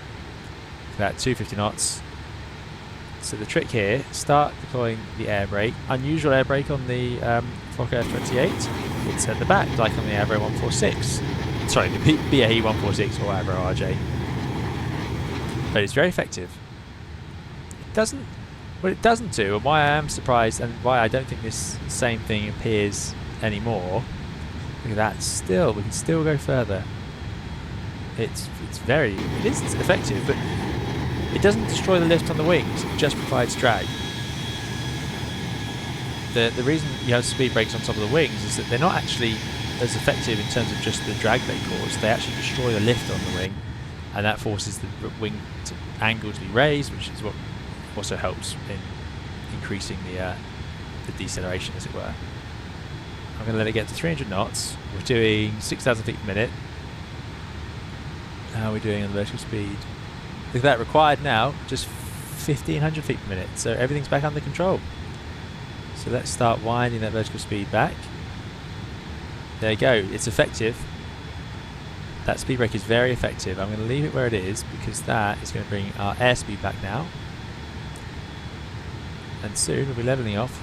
Speaker 1: About 250 knots. So the trick here, start deploying the air brake. Unusual air brake on the Fokker F-28. It's at the back, like on the Avro 146. Sorry, the BAE 146 or Avro RJ. But it's very effective. It doesn't. What it doesn't do, and why I am surprised, and why I don't think this same thing appears anymore. Look at that. Still, we can still go further. It is effective, but it doesn't destroy the lift on the wings. It just provides drag. The reason you have speed brakes on top of the wings is that they're not actually as effective in terms of just the drag they cause. They actually destroy the lift on the wing, and that forces the wing angle to be raised, which is what also helps in increasing the deceleration, as it were. I'm going to let it get to 300 knots. We're doing 6,000 feet per minute. How are we doing on the vertical speed? Look at that, required now, just 1,500 feet per minute. So everything's back under control. So let's start winding that vertical speed back. There you go, it's effective. That speed brake is very effective. I'm going to leave it where it is because that is going to bring our airspeed back now. And soon we'll be levelling off.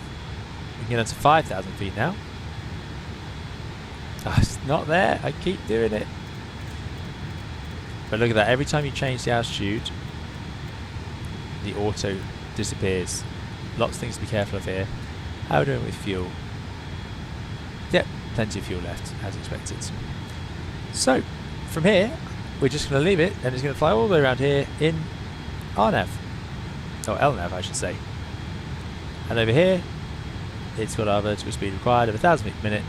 Speaker 1: We can get up to 5,000 feet now. Oh, it's not there. I keep doing it. But look at that. Every time you change the altitude, the auto disappears. Lots of things to be careful of here. How are we doing with fuel? Yep, plenty of fuel left, as expected. So, from here, we're just going to leave it, and it's going to fly all the way around here in RNAV. Or LNAV, I should say. And over here, it's got our vertical speed required of 1,000 feet per minute,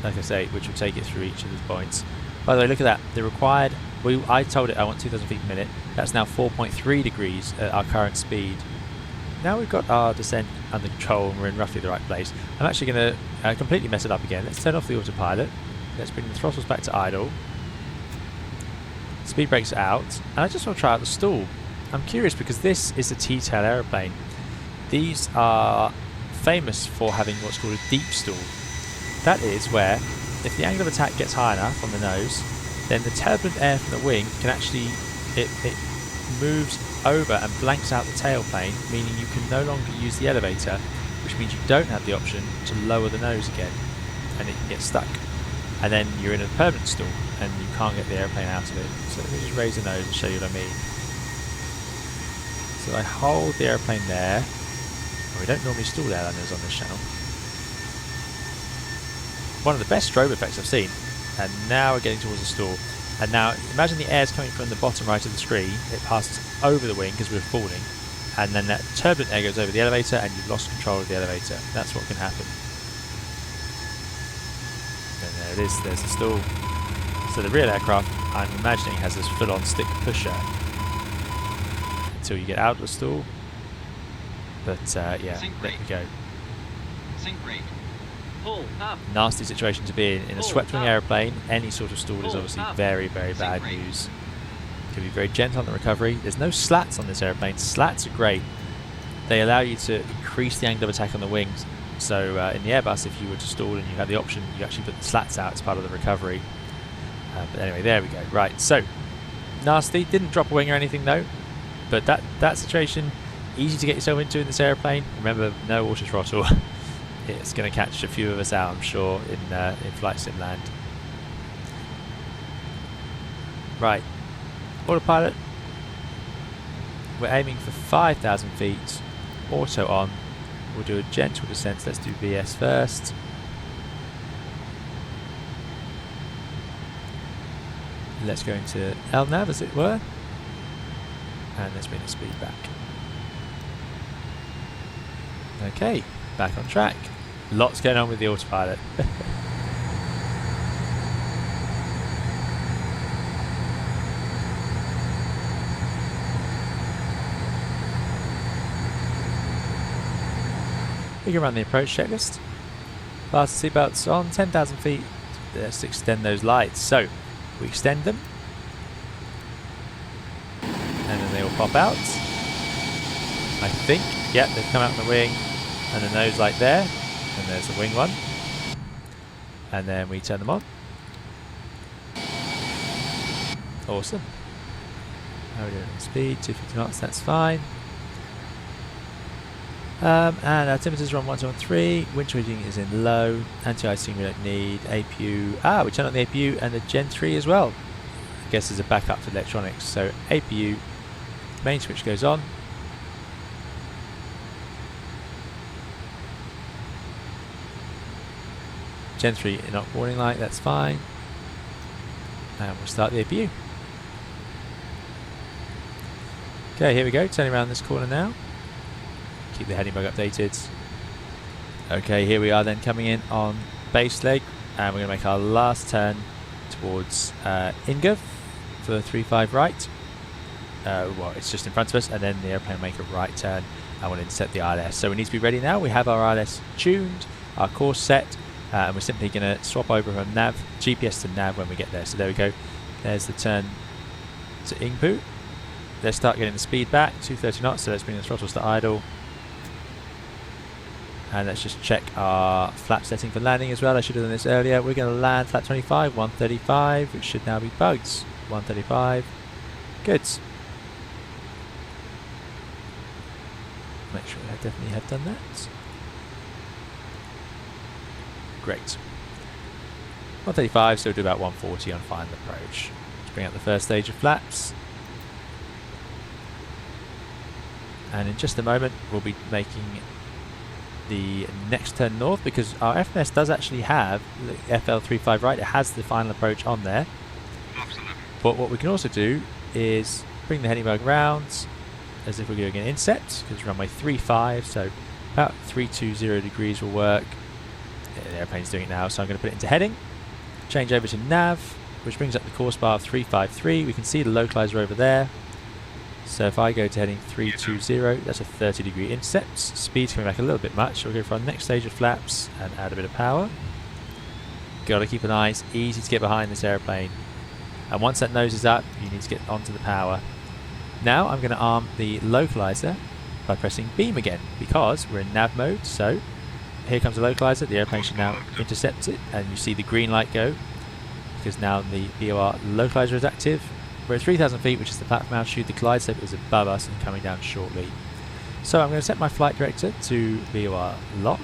Speaker 1: like I say, which will take it through each of these points. By the way, look at that. The required, I told it I want 2,000 feet per minute. That's now 4.3 degrees at our current speed. Now we've got our descent under control and we're in roughly the right place. I'm actually going to completely mess it up again. Let's turn off the autopilot. Let's bring the throttles back to idle. Speed brakes are out. And I just want to try out the stall. I'm curious because this is a T-tail aeroplane. These are famous for having what's called a deep stall. That is where, if the angle of attack gets high enough on the nose, then the turbulent air from the wing can actually, it moves over and blanks out the tailplane, meaning you can no longer use the elevator, which means you don't have the option to lower the nose again, and it can get stuck. And then you're in a permanent stall, and you can't get the airplane out of it. So let me just raise the nose and show you what I mean. So I hold the airplane there. We don't normally stall airliners on this channel. One of the best strobe effects I've seen. And now we're getting towards the stall. And now imagine the air's coming from the bottom right of the screen. It passes over the wing because we're falling. And then that turbulent air goes over the elevator and you've lost control of the elevator. That's what can happen. And there it is, there's the stall. So the real aircraft, I'm imagining, has this full-on stick pusher until you get out of the stall. But yeah, there we go.
Speaker 4: Sink rate. Pull up.
Speaker 1: Nasty situation to be in a swept-wing aeroplane. Any sort of stall is obviously very, very bad news. Can be very gentle on the recovery. There's no slats on this airplane. Slats are great. They allow you to increase the angle of attack on the wings. So in the Airbus, if you were to stall and you had the option, you actually put the slats out as part of the recovery. But anyway, there we go. Right, so nasty. Didn't drop a wing or anything though. But that situation, easy to get yourself into in this airplane. Remember, no auto throttle. It's going to catch a few of us out, I'm sure, in Flight Sim land. Right, autopilot. We're aiming for 5,000 feet. Auto on. We'll do a gentle descent. Let's do VS first. Let's go into LNAV, as it were. And let's bring the speed back. Okay, back on track. Lots going on with the autopilot. We can run the approach checklist. Fasten seatbelts on, 10,000 feet. Let's extend those lights. So, we extend them. And then they all pop out. I think. Yep, they've come out on the wing. And the nose light there. And there's the wing one. And then we turn them on. Awesome. How are we doing on speed? 250 knots, that's fine. And our altimeters are on 1213. Winch rating is in low. Anti-icing we don't need. APU. We turn on the APU and the Gen 3 as well. I guess there's a backup for electronics. So APU, main switch goes on. Gen 3 not warning light, that's fine. And we'll start the APU. Okay, here we go, turning around this corner now. Keep the heading bug updated. Okay, here we are then coming in on base leg, and we're going to make our last turn towards Inga for 35 right. Well, it's just in front of us, and then the airplane will make a right turn and we'll intercept the ILS. So we need to be ready now. We have our ILS tuned, our course set, and we're simply going to swap over from nav, GPS to nav when we get there. So there we go. There's the turn to Ingpu. Let's start getting the speed back, 230 knots, so let's bring the throttles to idle. And let's just check our flap setting for landing as well. I should have done this earlier. We're going to land flat 25, 135, which should now be bugged. 135. Good. Make sure I definitely have done that. Great. 135, so we'll do about 140 on final approach. Let's bring out the first stage of flaps. And in just a moment we'll be making the next turn north, because our FMS does actually have the FL35 right. It has the final approach on there. But what we can also do is bring the heading bug round as if we're doing an inset, because runway 35, so about 320 degrees will work. Yeah, the airplane's doing it now, so I'm going to put it into heading. Change over to nav, which brings up the course bar of 353. We can see the localizer over there. So if I go to heading 320, that's a 30-degree inset. Speed's coming back a little bit much, so we'll go for our next stage of flaps and add a bit of power. Got to keep an eye, it's easy to get behind this airplane. And once that nose is up, you need to get onto the power. Now I'm going to arm the localizer by pressing beam again, because we're in nav mode. So here comes the localizer, the airplane should now intercept it, and you see the green light go, because now the BOR localizer is active. We're at 3,000 feet, which is the platform altitude. The glide slope is above us and coming down shortly. So I'm going to set my flight director to BOR lock.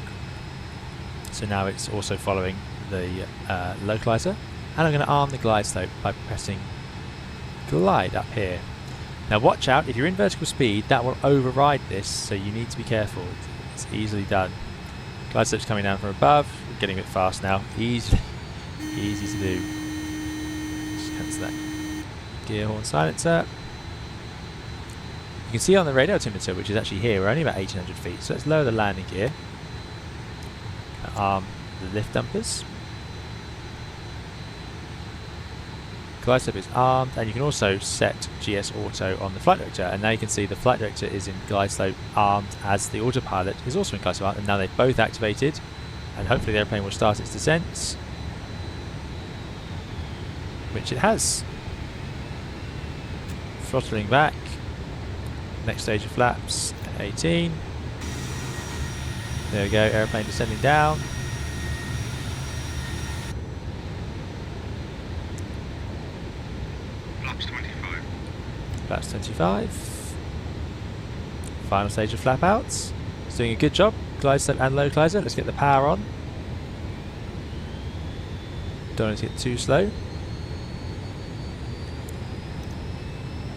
Speaker 1: So now it's also following the localizer. And I'm going to arm the glide slope by pressing glide up here. Now watch out, if you're in vertical speed, that will override this, so you need to be careful. It's easily done. Glide slope's coming down from above. We're getting a bit fast now. Easy to do. Just cancel that gear horn silencer. You can see on the radar altimeter, which is actually here, we're only about 1,800 feet, so let's lower the landing gear. Arm the lift dumpers. Glide slope is armed, and you can also set GS Auto on the flight director, and now you can see the flight director is in glide slope armed as the autopilot is also in glide slope armed, and now they've both activated, and hopefully the airplane will start its descent, which it has. Throttling back, next stage of flaps, 18. There we go, airplane descending down.
Speaker 3: Flaps 25.
Speaker 1: Flaps 25. Final stage of flap outs. It's doing a good job, glide slope and localizer. Let's get the power on. Don't want to get too slow.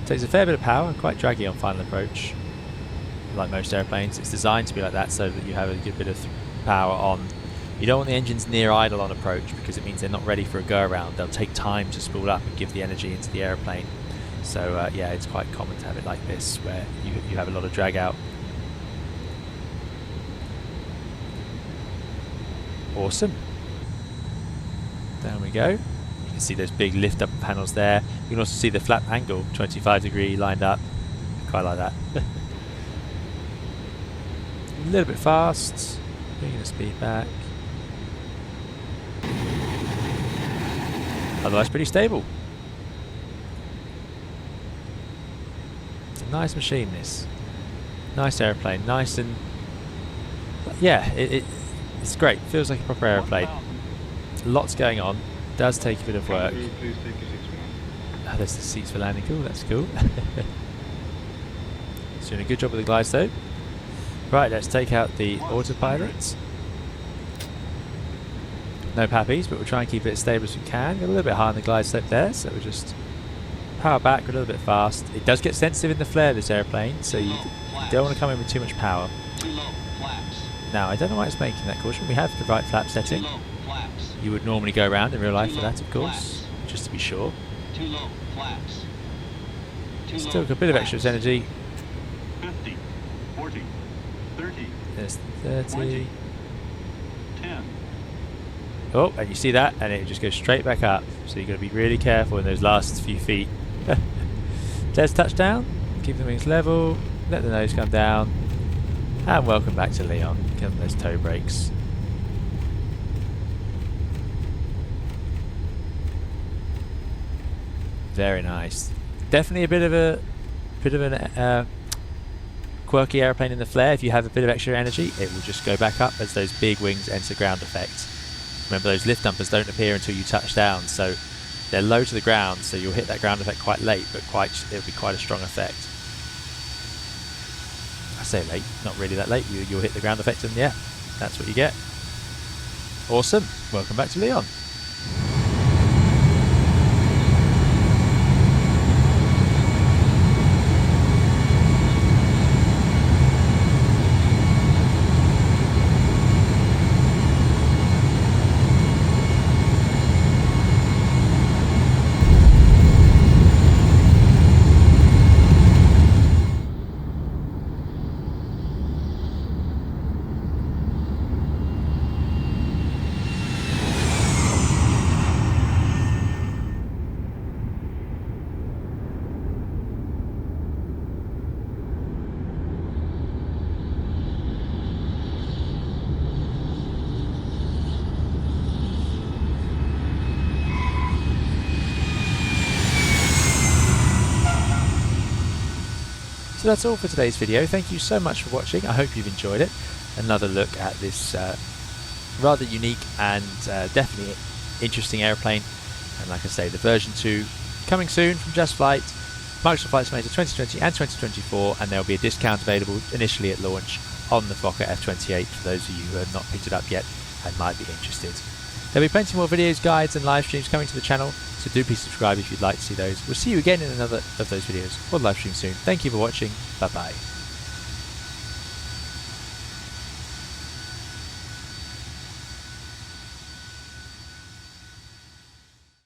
Speaker 1: Takes a fair bit of power, quite draggy on final approach. Like most airplanes, it's designed to be like that so that you have a good bit of power on. You don't want the engines near idle on approach, because it means they're not ready for a go around. They'll take time to spool up and give the energy into the airplane. So yeah, it's quite common to have it like this, where you have a lot of drag out. Awesome. There we go. You can see those big lift up panels there. You can also see the flap angle, 25-degree lined up. Quite like that. A little bit fast. Bringing the speed back. Otherwise pretty stable. It's a nice machine, this. Nice airplane. Nice and... yeah, it's great. Feels like a proper airplane. Lots going on. Does take a bit of work. Oh, there's the seats for landing. Cool, that's cool. It's doing a good job with the glide slope. Right, let's take out the autopilot. No pappies, but we'll try and keep it as stable as we can. Got a little bit high on the glide slope there, so we'll just power back a little bit fast. It does get sensitive in the flare, this airplane, so you don't want to come in with too much power. Now, I don't know why it's making that caution. We have the right flap setting. You would normally go around in real life for that, of course, just to be sure. Still got a bit of extra energy.
Speaker 3: 50, 40, 30.
Speaker 1: There's 30.
Speaker 3: 20, 10.
Speaker 1: Oh, and you see that, and it just goes straight back up. So you've got to be really careful in those last few feet. There's touchdown. Keep the wings level. Let the nose come down. And welcome back to Leon. Give them those toe brakes. Very nice. Definitely a bit of an quirky airplane in the flare. If you have a bit of extra energy, it will just go back up as those big wings enter ground effect. Remember, those lift dumpers don't appear until you touch down, so they're low to the ground, so you'll hit that ground effect quite late, but it'll be quite a strong effect. I say late, not really that late. You'll hit the ground effect, and yeah, that's what you get. Awesome. Welcome back to Leon. So that's all for today's video. Thank you so much for watching. I hope you've enjoyed it. Another look at this rather unique and definitely interesting airplane. And like I say, the version 2 coming soon from JustFlight, Microsoft Flight Simulator 2020 and 2024, and there'll be a discount available initially at launch on the Fokker F-28 for those of you who have not picked it up yet and might be interested. There'll be plenty more videos, guides and live streams coming to the channel, so do please subscribe if you'd like to see those. We'll see you again in another of those videos or live stream soon. Thank you for watching. Bye bye.